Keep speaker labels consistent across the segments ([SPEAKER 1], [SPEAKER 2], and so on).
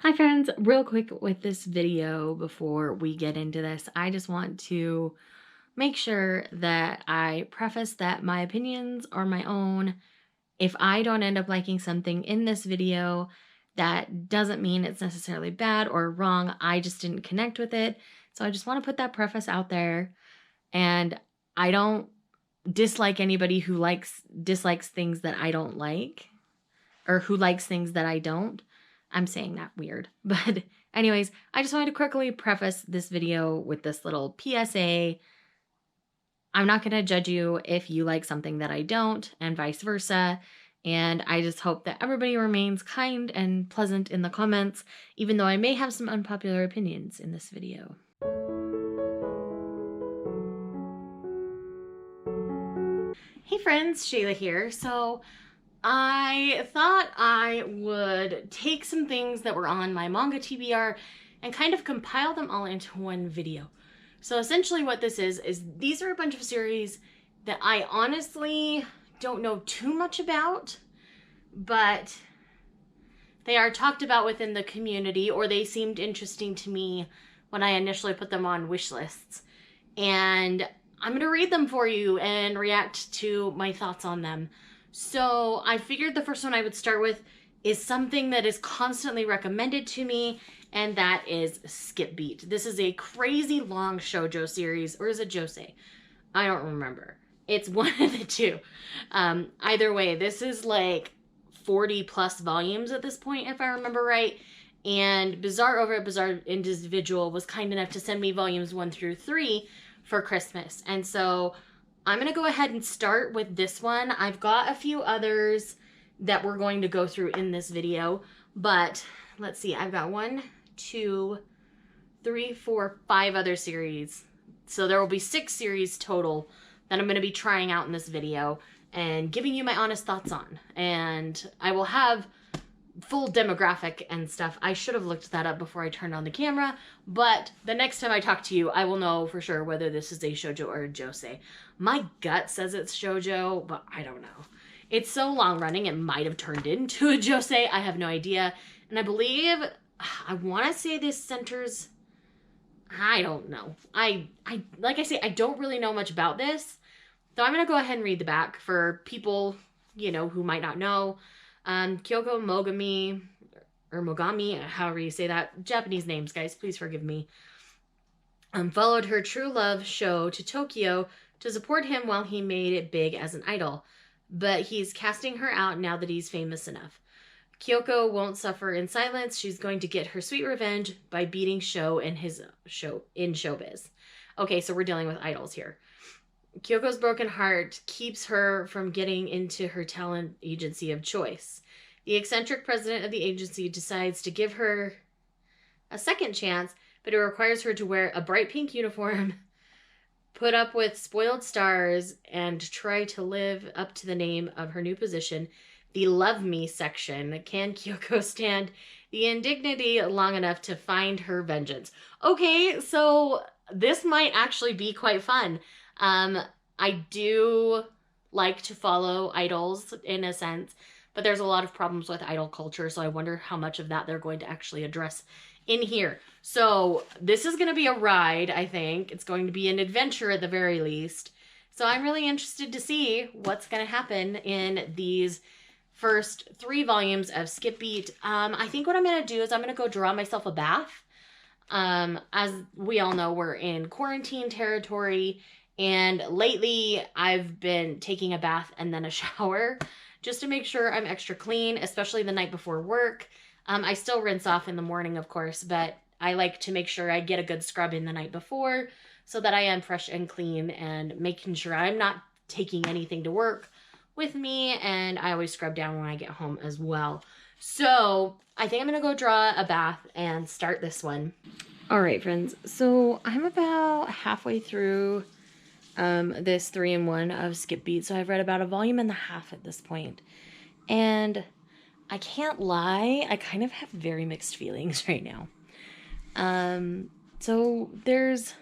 [SPEAKER 1] Hi friends, real quick with this video before we get into this, I just want to make sure that I preface that my opinions are my own. If I don't end up liking something in this video, that doesn't mean it's necessarily bad or wrong. I just didn't connect with it. So I just want to put that preface out there. And I don't dislike anybody who dislikes things that I don't like, or who likes things that I don't. I'm saying that weird. But anyways, I just wanted to quickly preface this video with this little PSA. I'm not going to judge you if you like something that I don't, and vice versa. And I just hope that everybody remains kind and pleasant in the comments, even though I may have some unpopular opinions in this video. Hey friends, Shayla here. So I thought I would take some things that were on my manga TBR and kind of compile them all into one video. So essentially what this is these are a bunch of series that I honestly don't know too much about, but they are talked about within the community, or they seemed interesting to me when I initially put them on wish lists. And I'm going to read them for you and react to my thoughts on them. So I figured the first one I would start with is something that is constantly recommended to me, and that is Skip Beat. This is a crazy long shoujo series, or is it josei? I don't remember. It's one of the two. Either way, this is like 40 plus volumes at this point, if I remember right. And Bizarre over at Bizarre Individual was kind enough to send me volumes 1 through 3 for Christmas. And so I'm going to go ahead and start with this one. I've got a few others that we're going to go through in this video, but let's see. I've got 1, 2, 3, 4, 5 other series. So there will be 6 series total that I'm going to be trying out in this video and giving you my honest thoughts on. And I will have full demographic and stuff. I should have looked that up before I turned on the camera, but the next time I talk to you, I will know for sure whether this is a shoujo or a josei. My gut says it's shoujo, but I don't know. It's so long running, it might have turned into a josei. I have no idea. And I believe, I want to say this centers, I don't know. Like I say, I don't really know much about this. So I'm going to go ahead and read the back for people, you know, who might not know. Kyoko Mogami, or Mogami, however you say that. Japanese names, guys, please forgive me. Followed her true love Sho to Tokyo to support him while he made it big as an idol. But he's casting her out now that he's famous enough. Kyoko won't suffer in silence. She's going to get her sweet revenge by beating Sho in his show in showbiz. Okay, so we're dealing with idols here. Kyoko's broken heart keeps her from getting into her talent agency of choice. The eccentric president of the agency decides to give her a second chance, but it requires her to wear a bright pink uniform, put up with spoiled stars, and try to live up to the name of her new position, the Love Me section. Can Kyoko stand the indignity long enough to find her vengeance? Okay, so this might actually be quite fun. I do like to follow idols in a sense, but there's a lot of problems with idol culture, so I wonder how much of that they're going to actually address in here. So this is going to be a ride, I think. It's going to be an adventure at the very least. So I'm really interested to see what's going to happen in these first 3 volumes of Skip Beat. I think what I'm going to do is I'm going to go draw myself a bath. As we all know, we're in quarantine territory. And lately, I've been taking a bath and then a shower just to make sure I'm extra clean, especially the night before work. I still rinse off in the morning, of course, but I like to make sure I get a good scrub in the night before so that I am fresh and clean, and making sure I'm not taking anything to work with me. And I always scrub down when I get home as well. So I think I'm going to go draw a bath and start this one. All right, friends. So I'm about halfway through this 3-in-1 of Skip Beat. So I've read about 1.5 volumes at this point. And I can't lie, I kind of have very mixed feelings right now. So there's,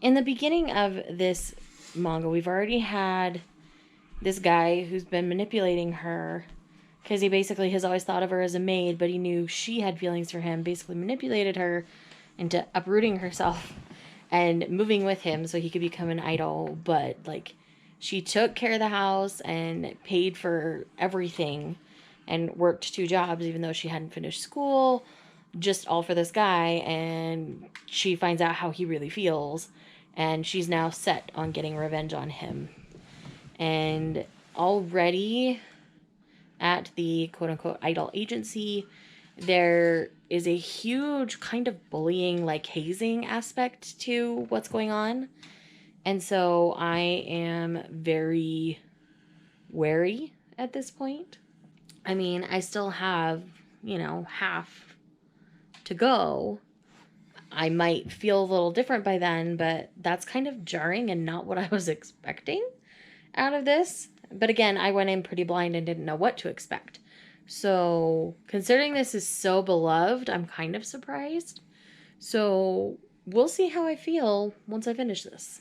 [SPEAKER 1] in the beginning of this manga, we've already had this guy who's been manipulating her because he basically has always thought of her as a maid, but he knew she had feelings for him, basically manipulated her into uprooting herself and moving with him so he could become an idol. But, like, she took care of the house and paid for everything and worked 2 jobs even though she hadn't finished school, just all for this guy. And she finds out how he really feels, and she's now set on getting revenge on him. And already at the quote-unquote idol agency, there is a huge kind of bullying, like hazing aspect to what's going on. And so I am very wary at this point. I mean, I still have, half to go. I might feel a little different by then, but that's kind of jarring and not what I was expecting out of this. But again, I went in pretty blind and didn't know what to expect. So considering this is so beloved, I'm kind of surprised. So we'll see how I feel once I finish this.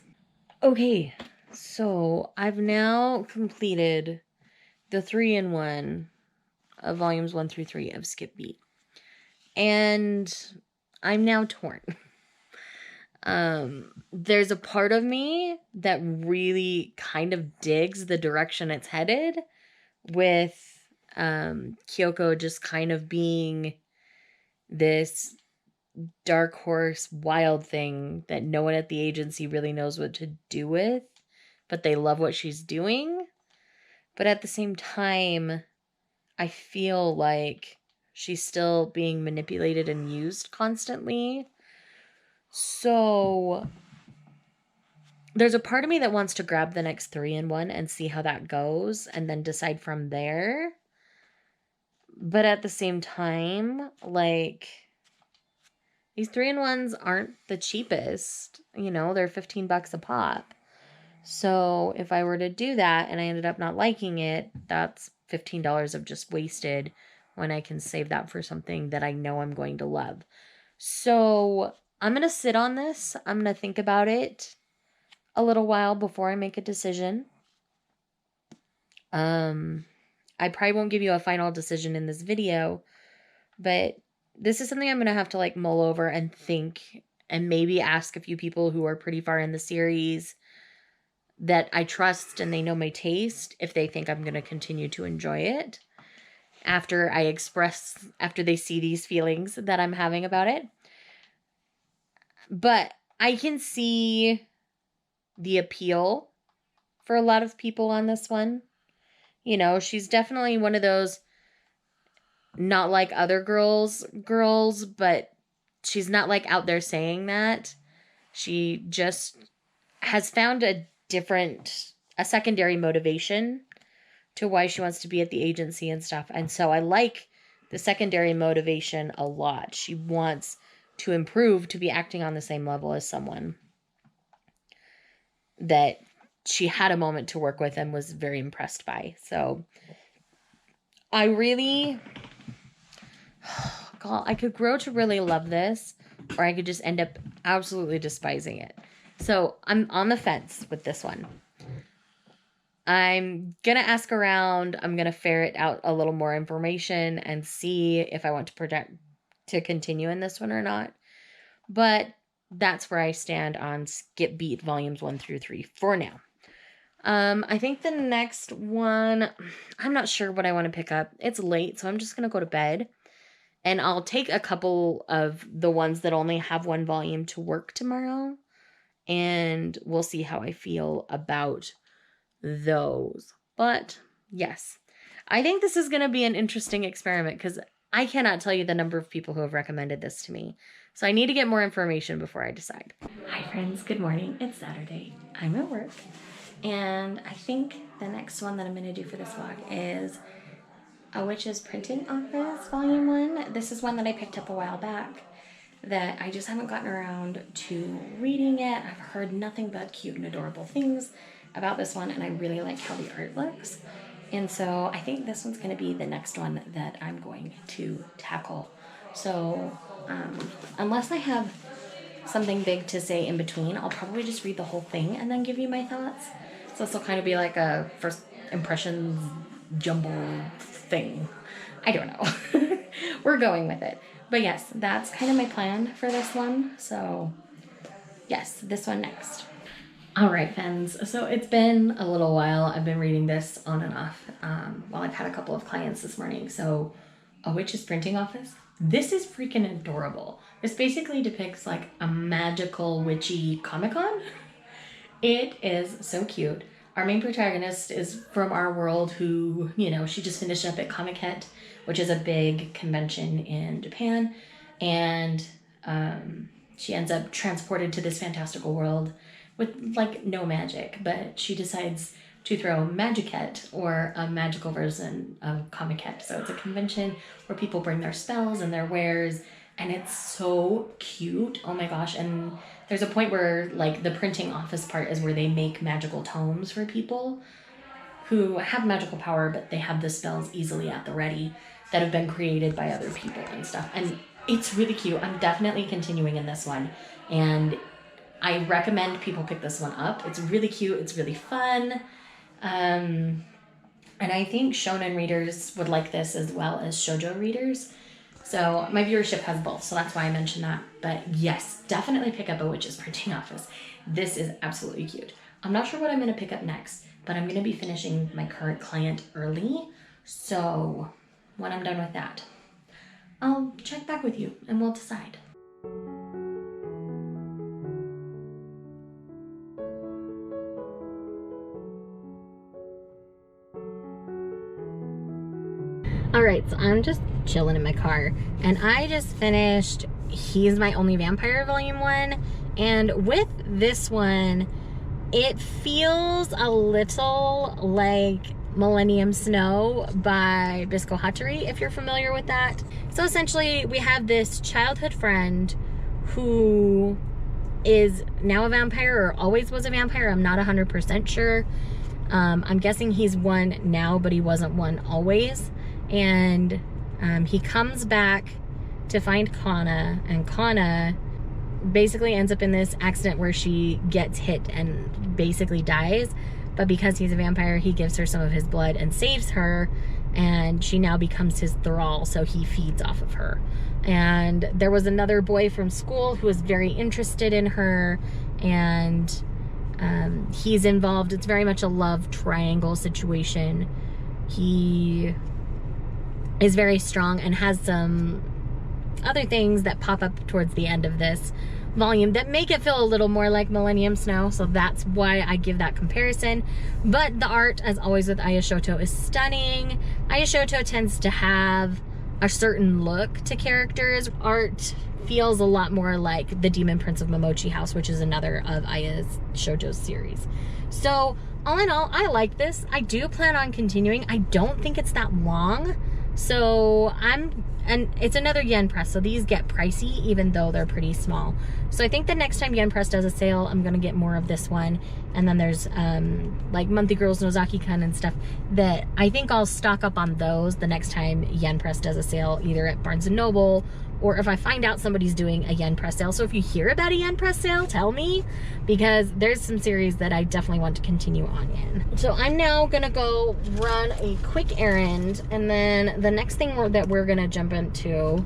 [SPEAKER 1] Okay, so I've now completed the 3-in-1 of volumes 1 through 3 of Skip Beat. And I'm now torn. There's a part of me that really kind of digs the direction it's headed, with Kyoko just kind of being this dark horse wild thing that no one at the agency really knows what to do with, but they love what she's doing. But at the same time, I feel like she's still being manipulated and used constantly. So there's a part of me that wants to grab the next 3-in-1 and see how that goes and then decide from there. But at the same time, like, these 3-in-1s aren't the cheapest. They're $15 a pop. So if I were to do that and I ended up not liking it, that's $15 of just wasted when I can save that for something that I know I'm going to love. So I'm going to sit on this. I'm going to think about it a little while before I make a decision. I probably won't give you a final decision in this video, but this is something I'm going to have to mull over and think, and maybe ask a few people who are pretty far in the series that I trust and they know my taste if they think I'm going to continue to enjoy it after they see these feelings that I'm having about it. But I can see the appeal for a lot of people on this one. She's definitely one of those not like other girls, but she's not out there saying that. She just has found a secondary motivation to why she wants to be at the agency and stuff. And so I like the secondary motivation a lot. She wants to improve to be acting on the same level as someone that she had a moment to work with and was very impressed by. So I could grow to really love this, or I could just end up absolutely despising it. So I'm on the fence with this one. I'm going to ask around. I'm going to ferret out a little more information and see if I want to continue in this one or not. But that's where I stand on Skip Beat volumes 1 through 3 for now. I think the next one, I'm not sure what I want to pick up. It's late, so I'm just going to go to bed. And I'll take a couple of the ones that only have 1 volume to work tomorrow. And we'll see how I feel about those. But yes, I think this is going to be an interesting experiment because I cannot tell you the number of people who have recommended this to me. So I need to get more information before I decide. Hi friends, good morning. It's Saturday. I'm at work. And I think the next one that I'm going to do for this vlog is A Witch's Printing Office Volume 1. This is one that I picked up a while back that I just haven't gotten around to reading yet. I've heard nothing but cute and adorable things about this one, and I really like how the art looks. And so I think this one's going to be the next one that I'm going to tackle. So unless I have something big to say in between, I'll probably just read the whole thing and then give you my thoughts. So this will kind of be like a first impressions jumble thing. I don't know. We're going with it. But yes, that's kind of my plan for this one. So yes, this one next. All right, friends. So it's been a little while. I've been reading this on and off while I've had a couple of clients this morning. So A Witch's Printing Office. This is freaking adorable. This basically depicts like a magical witchy Comic-Con. It is so cute. Our main protagonist is from our world who, you know, she just finished up at Comic-Con, which is a big convention in Japan. And she ends up transported to this fantastical world with like no magic, but she decides to throw Magiquette, or a magical version of Comic-Con. So it's a convention where people bring their spells and their wares, and it's so cute. Oh my gosh. And there's a point where like the printing office part is where they make magical tomes for people who have magical power, but they have the spells easily at the ready that have been created by other people and stuff. And it's really cute. I'm definitely continuing in this one, and I recommend people pick this one up. It's really cute. It's really fun. And I think shonen readers would like this as well as shoujo readers. So my viewership has both, so that's why I mentioned that. But yes, definitely pick up A Witch's Printing Office. This is absolutely cute. I'm not sure what I'm going to pick up next, but I'm going to be finishing my current client early. So when I'm done with that, I'll check back with you and we'll decide. All right, so I'm just chilling in my car, and I just finished He's My Only Vampire Volume 1, and with this one, it feels a little like Millennium Snow by Bisco Hattori, if you're familiar with that. So essentially, we have this childhood friend who is now a vampire, or always was a vampire. I'm not 100% sure. I'm guessing he's one now, but he wasn't one always. And he comes back to find Kana, and Kana basically ends up in this accident where she gets hit and basically dies. But because he's a vampire, he gives her some of his blood and saves her, and she now becomes his thrall, so he feeds off of her. And there was another boy from school who was very interested in her, and he's involved. It's very much a love triangle situation. He is very strong and has some other things that pop up towards the end of this volume that make it feel a little more like Millennium Snow, so that's why I give that comparison. But the art, as always with Aya Shoto, is stunning. Aya Shoto tends to have a certain look to characters. Art feels a lot more like The Demon Prince of Momochi House, which is another of Aya Shoto's series. So all in all, I like this. I do plan on continuing. I don't think it's that long. So and it's another yen press, so these get pricey even though they're pretty small. So I think the next time yen press does a sale, I'm gonna get more of this one. And then there's like Monthly Girls Nozaki-kun and stuff that I think I'll stock up on those the next time yen press does a sale, either at Barnes & Noble or if I find out somebody's doing a yen press sale. So if you hear about a yen press sale, tell me, because there's some series that I definitely want to continue on in. So I'm now gonna go run a quick errand, and then the next thing that we're gonna jump into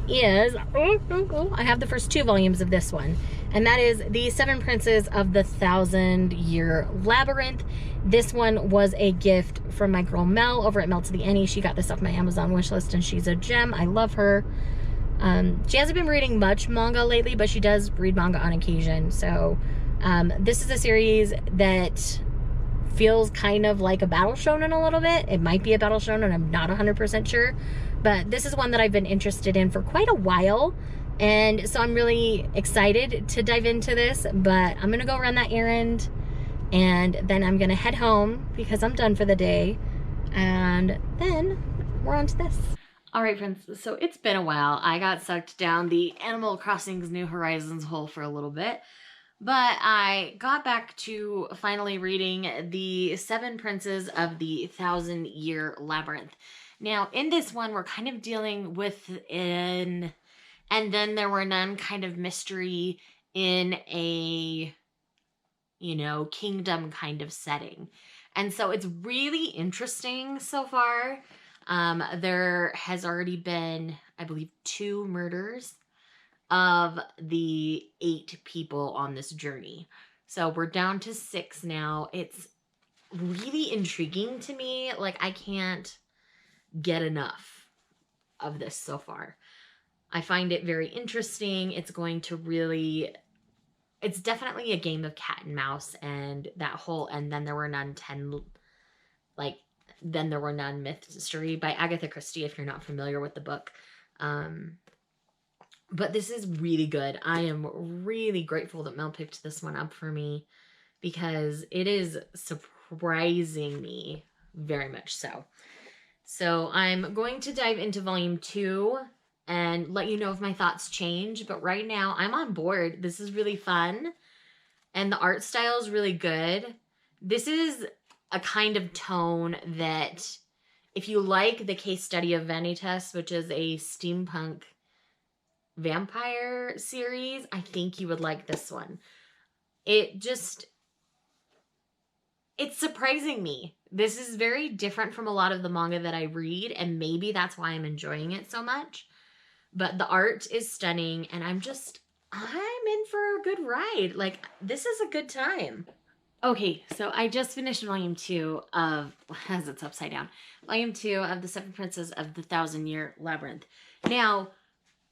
[SPEAKER 1] is, I have the first 2 volumes of this one, and that is The 7 Princes of the 1,000-Year Labyrinth. This one was a gift from my girl Mel over at Mel to the Any. She got this off my Amazon wishlist, and she's a gem. I love her. She hasn't been reading much manga lately, but she does read manga on occasion. So this is a series that feels kind of like a battle shonen a little bit. It might be a battle shonen, I'm not 100% sure. But this is one that I've been interested in for quite a while. And so I'm really excited to dive into this. But I'm going to go run that errand. And then I'm going to head home because I'm done for the day. And then we're on to this. All right, friends, so it's been a while. I got sucked down the Animal Crossing's New Horizons hole for a little bit, but I got back to finally reading The 7 Princes of the 1,000-Year Labyrinth. Now, in this one, we're kind of dealing with an and then there were none kind of mystery in a, you know, kingdom kind of setting. And so it's really interesting so far. There has already been, I believe, 2 murders of the 8 people on this journey. So we're down to 6 now. It's really intriguing to me. Like, I can't get enough of this so far. I find it very interesting. It's going to really, it's definitely a game of cat and mouse, and that whole and then there were none 10, like, then there were none mystery by Agatha Christie, if you're not familiar with the book. But this is really good. I am really grateful that Mel picked this one up for me, because it is surprising me very much so. So I'm going to dive into volume 2 and let you know if my thoughts change. But right now I'm on board. This is really fun. And the art style is really good. This is a kind of tone that, if you like the case study of Vanitas, which is a steampunk vampire series, I think you would like this one. It's surprising me. This is very different from a lot of the manga that I read, and maybe that's why I'm enjoying it so much. But the art is stunning, and I'm in for a good ride. Like, this is a good time. Okay, so I just finished volume 2 of, as it's upside down, volume 2 of The 7 Princes of the Thousand-Year Labyrinth. Now,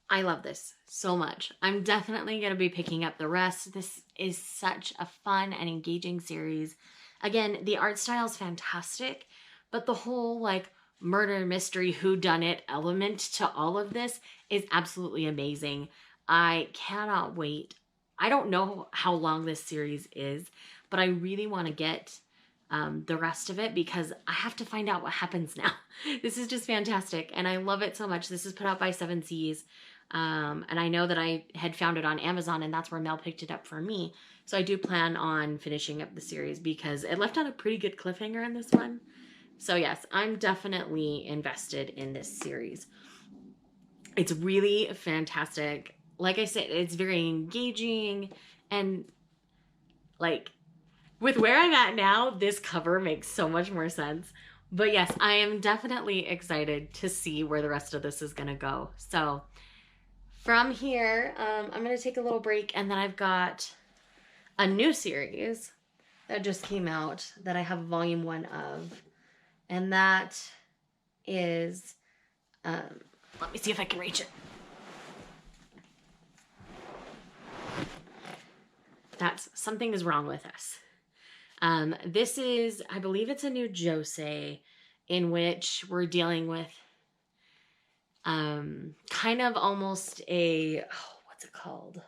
[SPEAKER 1] I love this so much. I'm definitely going to be picking up the rest. This is such a fun and engaging series. Again, the art style is fantastic, but the whole, like, murder mystery whodunit element to all of this is absolutely amazing. I cannot wait. I don't know how long this series is, but I really want to get the rest of it, because I have to find out what happens now. This is just fantastic, and I love it so much. This is put out by Seven Seas, and I know that I had found it on Amazon, and that's where Mel picked it up for me. So I do plan on finishing up the series, because it left on a pretty good cliffhanger in this one. So yes, I'm definitely invested in this series. It's really fantastic. Like I said, it's very engaging, and like, with where I'm at now, this cover makes so much more sense. But yes, I am definitely excited to see where the rest of this is going to go. So from here, I'm going to take a little break, and then I've got a new series that just came out that I have volume 1 of. And that is, let me see if I can reach it. That's Something Is Wrong With Us. This is, I believe it's a new josei in which we're dealing with kind of almost a, what's it called?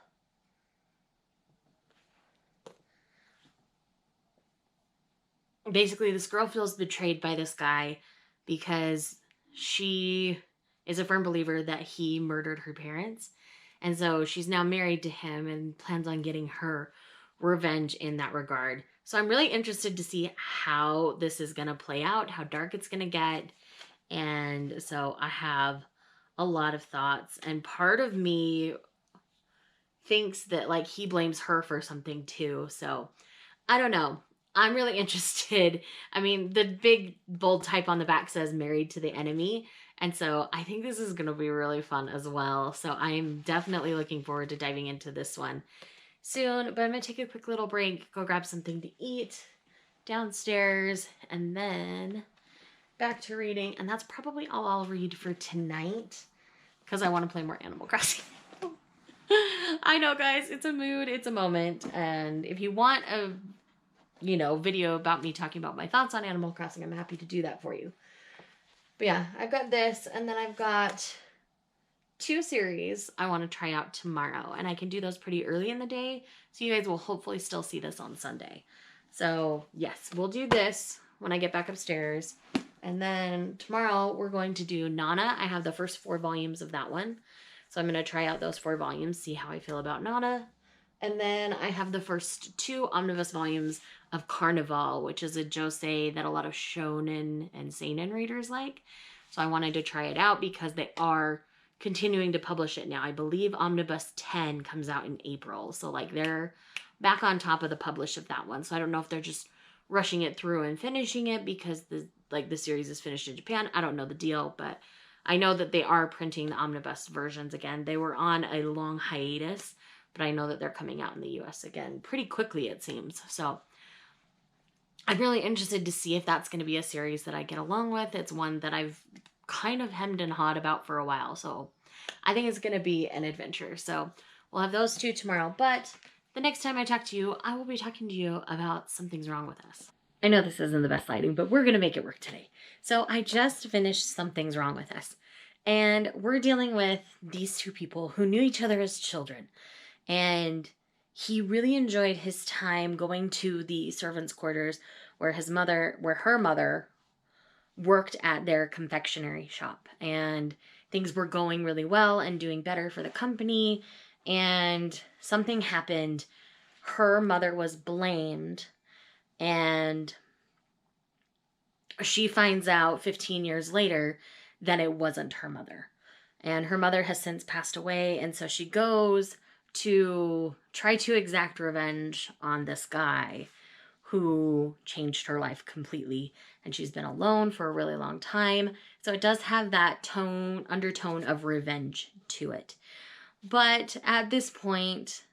[SPEAKER 1] Basically, this girl feels betrayed by this guy because she is a firm believer that he murdered her parents. And so she's now married to him and plans on getting her revenge in that regard. So I'm really interested to see how this is going to play out, how dark it's going to get. And so I have a lot of thoughts. And part of me thinks that, like, he blames her for something too. So I don't know. I'm really interested. I mean, the big bold type on the back says married to the enemy. And so I think this is going to be really fun as well. So I'm definitely looking forward to diving into this one soon. But I'm going to take a quick little break, go grab something to eat downstairs, and then back to reading. And that's probably all I'll read for tonight, because I want to play more Animal Crossing. I know, guys, it's a mood, it's a moment. And if you want a video about me talking about my thoughts on Animal Crossing, I'm happy to do that for you. But yeah, I've got this, and then I've got 2 series I want to try out tomorrow, and I can do those pretty early in the day, so you guys will hopefully still see this on Sunday. So yes, we'll do this when I get back upstairs, and then tomorrow we're going to do Nana. I have the first 4 volumes of that one, so I'm going to try out those 4 volumes, see how I feel about Nana. And then I have the first 2 omnibus volumes of Carnival, which is a josei that a lot of shonen and seinen readers like. So I wanted to try it out because they are continuing to publish it now. I believe Omnibus 10 comes out in April. So, like, they're back on top of the publish of that one. So I don't know if they're just rushing it through and finishing it because the series is finished in Japan. I don't know the deal, but I know that they are printing the omnibus versions again. They were on a long hiatus, but I know that they're coming out in the US again pretty quickly, it seems. So I'm really interested to see if that's going to be a series that I get along with. It's one that I've kind of hemmed and hawed about for a while. So I think it's going to be an adventure. So we'll have those two tomorrow. But the next time I talk to you, I will be talking to you about Something's Wrong with Us. I know this isn't the best lighting, but we're going to make it work today. So I just finished Something's Wrong with Us. And we're dealing with these two people who knew each other as children. And he really enjoyed his time going to the servants' quarters where her mother worked at their confectionery shop. And things were going really well and doing better for the company. And something happened. Her mother was blamed. And she finds out 15 years later that it wasn't her mother. And her mother has since passed away. And so she goes to try to exact revenge on this guy who changed her life completely. And she's been alone for a really long time. So it does have that undertone of revenge to it. But at this point,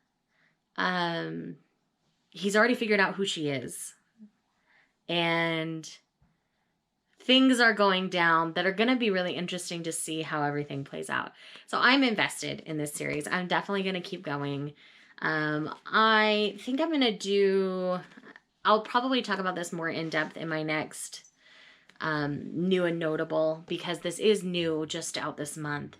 [SPEAKER 1] he's already figured out who she is. And things are going down that are going to be really interesting to see how everything plays out. So I'm invested in this series. I'm definitely going to keep going. I think I'll probably talk about this more in depth in my next new and notable, because this is new, just out this month.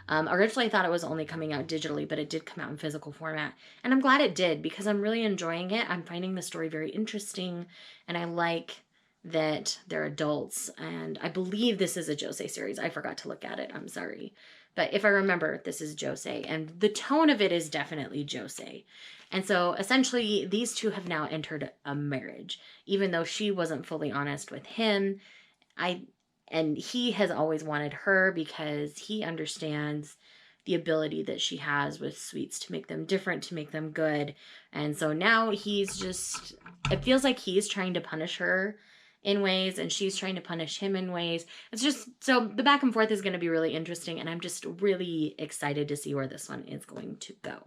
[SPEAKER 1] Originally I thought it was only coming out digitally, but it did come out in physical format. And I'm glad it did, because I'm really enjoying it. I'm finding the story very interesting, and I like that they're adults. And I believe this is a josei series. I forgot to look at it. I'm sorry. But if I remember, this is josei. And the tone of it is definitely josei. And so essentially these two have now entered a marriage. Even though she wasn't fully honest with him, and he has always wanted her because he understands the ability that she has with sweets to make them different, to make them good. And so now it feels like he's trying to punish her in ways, and she's trying to punish him in ways. It's just, so the back and forth is going to be really interesting, and I'm just really excited to see where this one is going to go.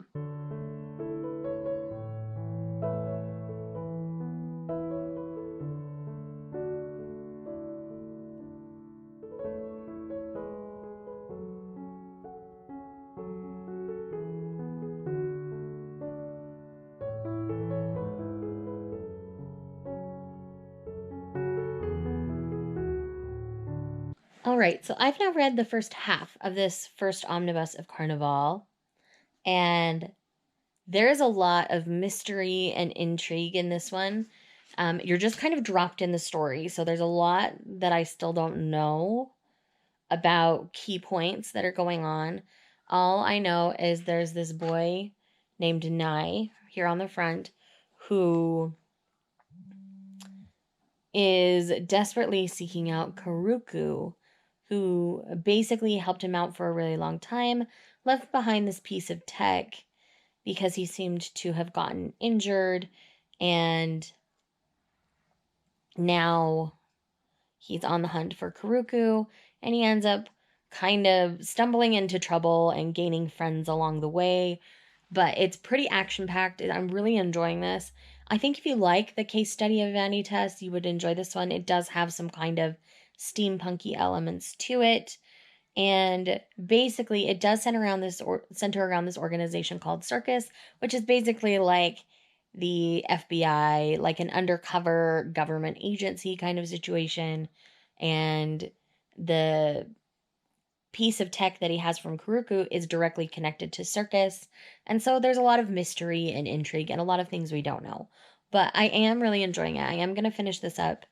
[SPEAKER 1] All right, so I've now read the first half of this first Omnibus of Carnival, and there is a lot of mystery and intrigue in this one. You're just kind of dropped in the story, so there's a lot that I still don't know about key points that are going on. All I know is there's this boy named Nai here on the front who is desperately seeking out Karuku, who basically helped him out for a really long time, left behind this piece of tech because he seemed to have gotten injured, and now he's on the hunt for Karuku, and he ends up kind of stumbling into trouble and gaining friends along the way. But it's pretty action-packed. I'm really enjoying this. I think if you like the case study of Vanitas, you would enjoy this one. It does have some kind of steampunky elements to it, and basically it does center around this organization called Circus, which is basically like the FBI, like an undercover government agency kind of situation. And the piece of tech that he has from Karuku is directly connected to Circus, and so there's a lot of mystery and intrigue and a lot of things we don't know. But I am really enjoying it. I am going to finish this up,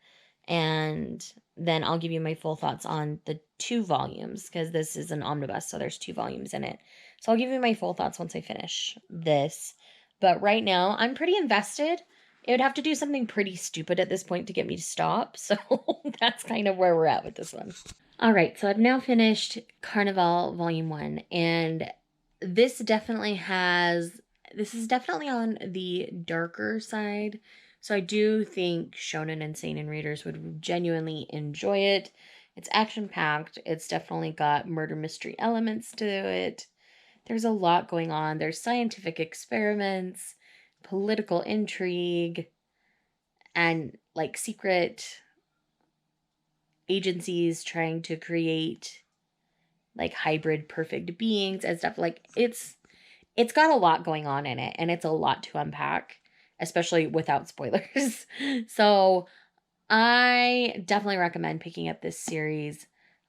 [SPEAKER 1] and then I'll give you my full thoughts on the 2 volumes, because this is an omnibus, so there's 2 volumes in it. So I'll give you my full thoughts once I finish this. But right now, I'm pretty invested. It would have to do something pretty stupid at this point to get me to stop, so that's kind of where we're at with this one. All right, so I've now finished Carnival Volume 1, and this is definitely on the darker side So I do think shonen and seinen readers would genuinely enjoy it. It's action-packed. It's definitely got murder mystery elements to it. There's a lot going on. There's scientific experiments, political intrigue, and like secret agencies trying to create like hybrid perfect beings and stuff. Like it's got a lot going on in it, and it's a lot to unpack, especially without spoilers. So I definitely recommend picking up this series.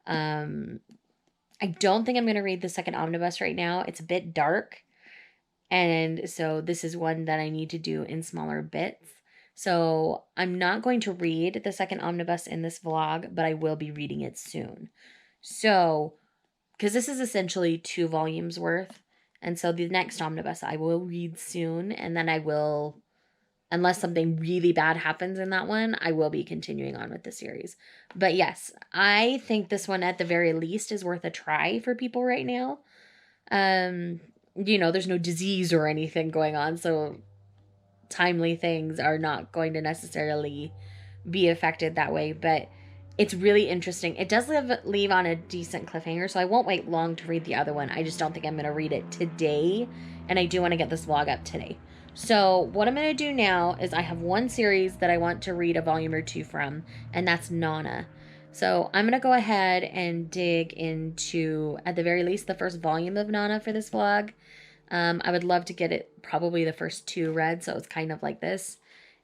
[SPEAKER 1] I don't think I'm going to read the second omnibus right now. It's a bit dark, and so this is one that I need to do in smaller bits. So I'm not going to read the second omnibus in this vlog, but I will be reading it soon. So, because this is essentially 2 volumes worth, and so the next omnibus I will read soon, and then I will, unless something really bad happens in that one, I will be continuing on with the series. But yes, I think this one at the very least is worth a try for people right now. You know, there's no disease or anything going on, so timely things are not going to necessarily be affected that way, but it's really interesting. It does leave on a decent cliffhanger, so I won't wait long to read the other one. I just don't think I'm going to read it today, and I do want to get this vlog up today. So what I'm going to do now is I have one series that I want to read a volume or 2 from, and that's Nana. So I'm going to go ahead and dig into, at the very least, the first volume of Nana for this vlog. I would love to get it, probably the first 2 read, so it's kind of like this.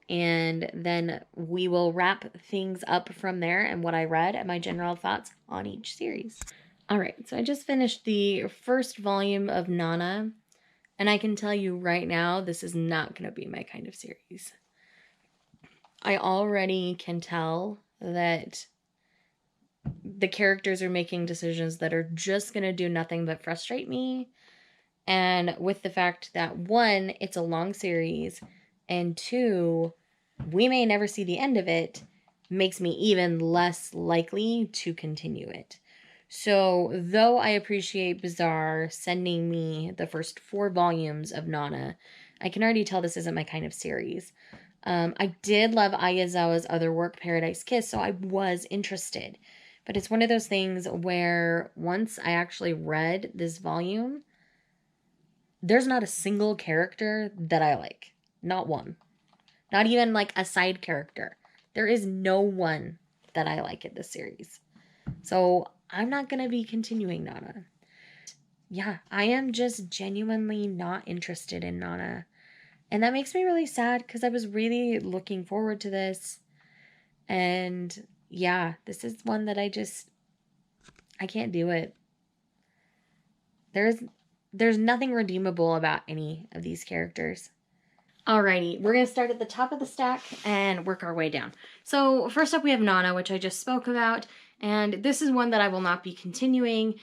[SPEAKER 1] And then we will wrap things up from there and what I read and my general thoughts on each series. All right, so I just finished the first volume of Nana, and I can tell you right now, this is not going to be my kind of series. I already can tell that the characters are making decisions that are just going to do nothing but frustrate me. And with the fact that 1, it's a long series, and 2, we may never see the end of it, makes me even less likely to continue it. So, though I appreciate Bazaar sending me the first 4 volumes of Nana, I can already tell this isn't my kind of series. I did love Ayazawa's other work, Paradise Kiss, so I was interested. But it's one of those things where once I actually read this volume, there's not a single character that I like. Not one. Not even like a side character. There is no one that I like in this series. So I'm not going to be continuing Nana. Yeah, I am just genuinely not interested in Nana. And that makes me really sad because I was really looking forward to this. And yeah, this is one that I can't do it. There's nothing redeemable about any of these characters. Alrighty, we're going to start at the top of the stack and work our way down. So first up we have Nana, which I just spoke about, and this is one that I will not be continuing.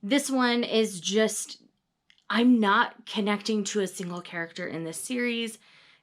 [SPEAKER 1] This one is just, I'm not connecting to a single character in this series.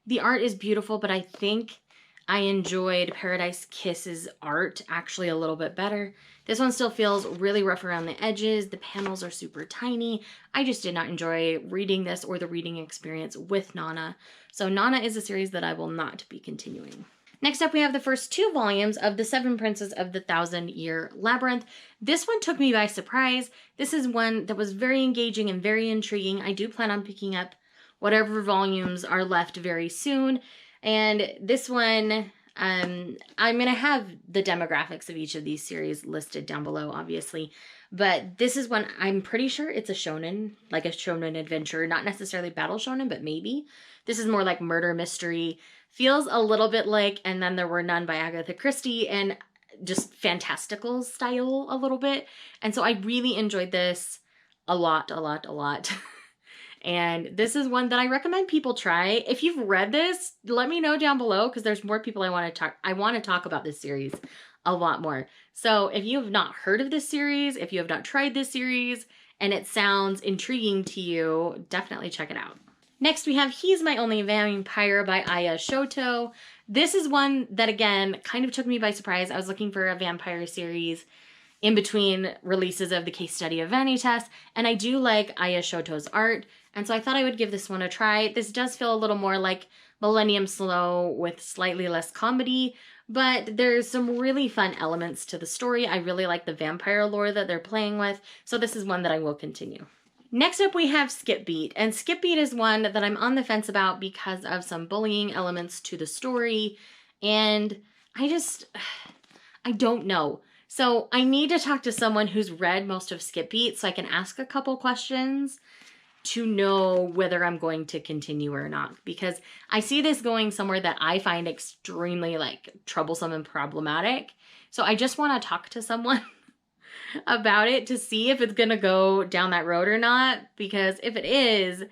[SPEAKER 1] The art is beautiful, but I think I enjoyed Paradise Kiss's art actually a little bit better. This one still feels really rough around the edges. The panels are super tiny. I just did not enjoy reading this or the reading experience with Nana. So Nana is a series that I will not be continuing. Next up, we have the first 2 volumes of The 7 Princes of the Thousand-Year Labyrinth. This one took me by surprise. This is one that was very engaging and very intriguing. I do plan on picking up whatever volumes are left very soon. And this one, I'm going to have the demographics of each of these series listed down below, obviously. But this is one, I'm pretty sure it's a shonen, like a shonen adventure. Not necessarily battle shonen, but maybe. This is more like murder mystery. Feels a little bit like And Then There Were None by Agatha Christie, and just fantastical style a little bit. And so I really enjoyed this a lot. And this is one that I recommend people try. If you've read this, let me know down below, because there's more people I want to talk about this series a lot more. So if you have not heard of this series, if you have not tried this series, and it sounds intriguing to you, definitely check it out. Next we have He's My Only Vampire by Aya Shoto. This is one that, again, kind of took me by surprise. I was looking for a vampire series in between releases of The Case Study of Vanitas, and I do like Aya Shoto's art, and so I thought I would give this one a try. This does feel a little more like Millennium Slow with slightly less comedy, but there's some really fun elements to the story. I really like the vampire lore that they're playing with, so this is one that I will continue. Next up we have Skip Beat, and Skip Beat is one that I'm on the fence about because of some bullying elements to the story, and I don't know. So I need to talk to someone who's read most of Skip Beat so I can ask a couple questions to know whether I'm going to continue or not, because I see this going somewhere that I find extremely like troublesome and problematic. So I just want to talk to someone about it to see if it's going to go down that road or not, because if it is,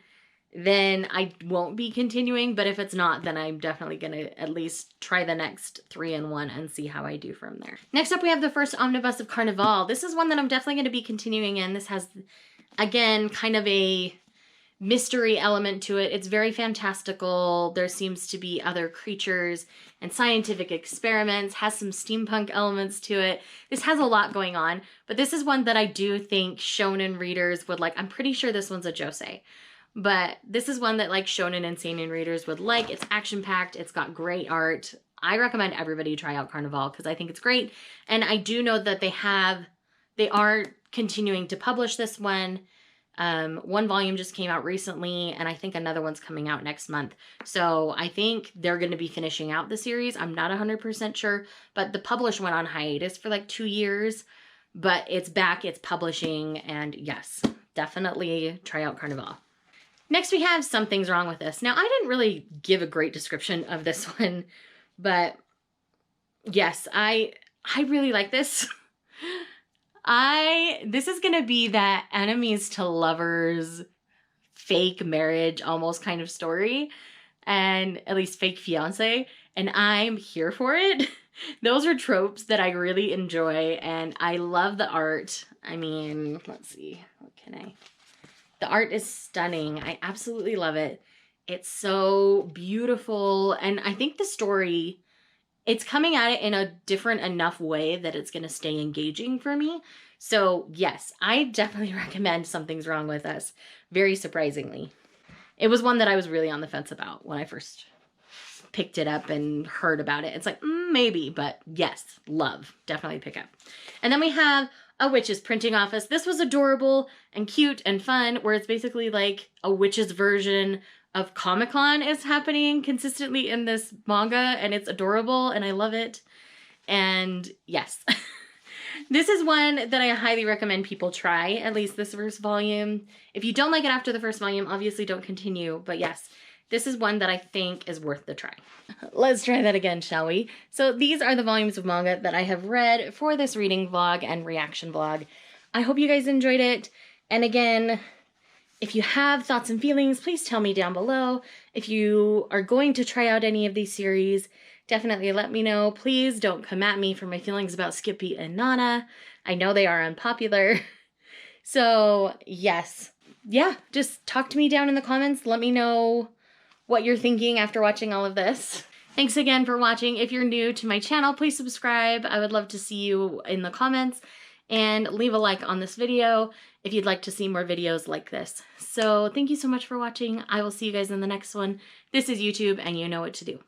[SPEAKER 1] then I won't be continuing, but if it's not, then I'm definitely going to at least try the next 3-in-1 and see how I do from there. Next up, we have the first Omnibus of Carnival. This is one that I'm definitely going to be continuing in. This has, again, kind of a mystery element to it. It's very fantastical. There seems to be other creatures and scientific experiments, has some steampunk elements to it. This has a lot going on, but this is one that I do think shonen readers would like. I'm pretty sure this one's a josei, but this is one that like shonen and seinen readers would like. It's action-packed. It's got great art. I recommend everybody try out Carnival because I think it's great. And I do know that they are continuing to publish this one. One volume just came out recently, and I think another one's coming out next month. So I think they're going to be finishing out the series. I'm not 100% sure, but the publish went on hiatus for like 2 years, but it's back, it's publishing, and yes, definitely try out Carnival. Next, we have Something's Wrong with Us. Now, I didn't really give a great description of this one, but yes, I really like this. This is gonna be that enemies to lovers, fake marriage, almost kind of story, and at least fake fiance, and I'm here for it. Those are tropes that I really enjoy, and I love the art. I mean, let's see, the art is stunning. I absolutely love it. It's so beautiful, and I think the story, it's coming at it in a different enough way that it's going to stay engaging for me. So yes, I definitely recommend Something's Wrong with Us, very surprisingly. It was one that I was really on the fence about when I first picked it up and heard about it. It's like, maybe, but yes, love, definitely pick up. And then we have A Witch's Printing Office. This was adorable and cute and fun, where it's basically like a witch's version of Comic-Con is happening consistently in this manga, and it's adorable and I love it. And yes, this is one that I highly recommend people try, at least this first volume. If you don't like it after the first volume, obviously don't continue, but yes, this is one that I think is worth the try. Let's try that again, shall we? So these are the volumes of manga that I have read for this reading vlog and reaction vlog. I hope you guys enjoyed it. And again, if you have thoughts and feelings, please tell me down below. If you are going to try out any of these series, definitely let me know. Please don't come at me for my feelings about Skip Beat and Nana. I know they are unpopular. So yes, yeah, just talk to me down in the comments. Let me know what you're thinking after watching all of this. Thanks again for watching. If you're new to my channel, please subscribe. I would love to see you in the comments, and leave a like on this video if you'd like to see more videos like this. So thank you so much for watching. I will see you guys in the next one. This is YouTube, and you know what to do.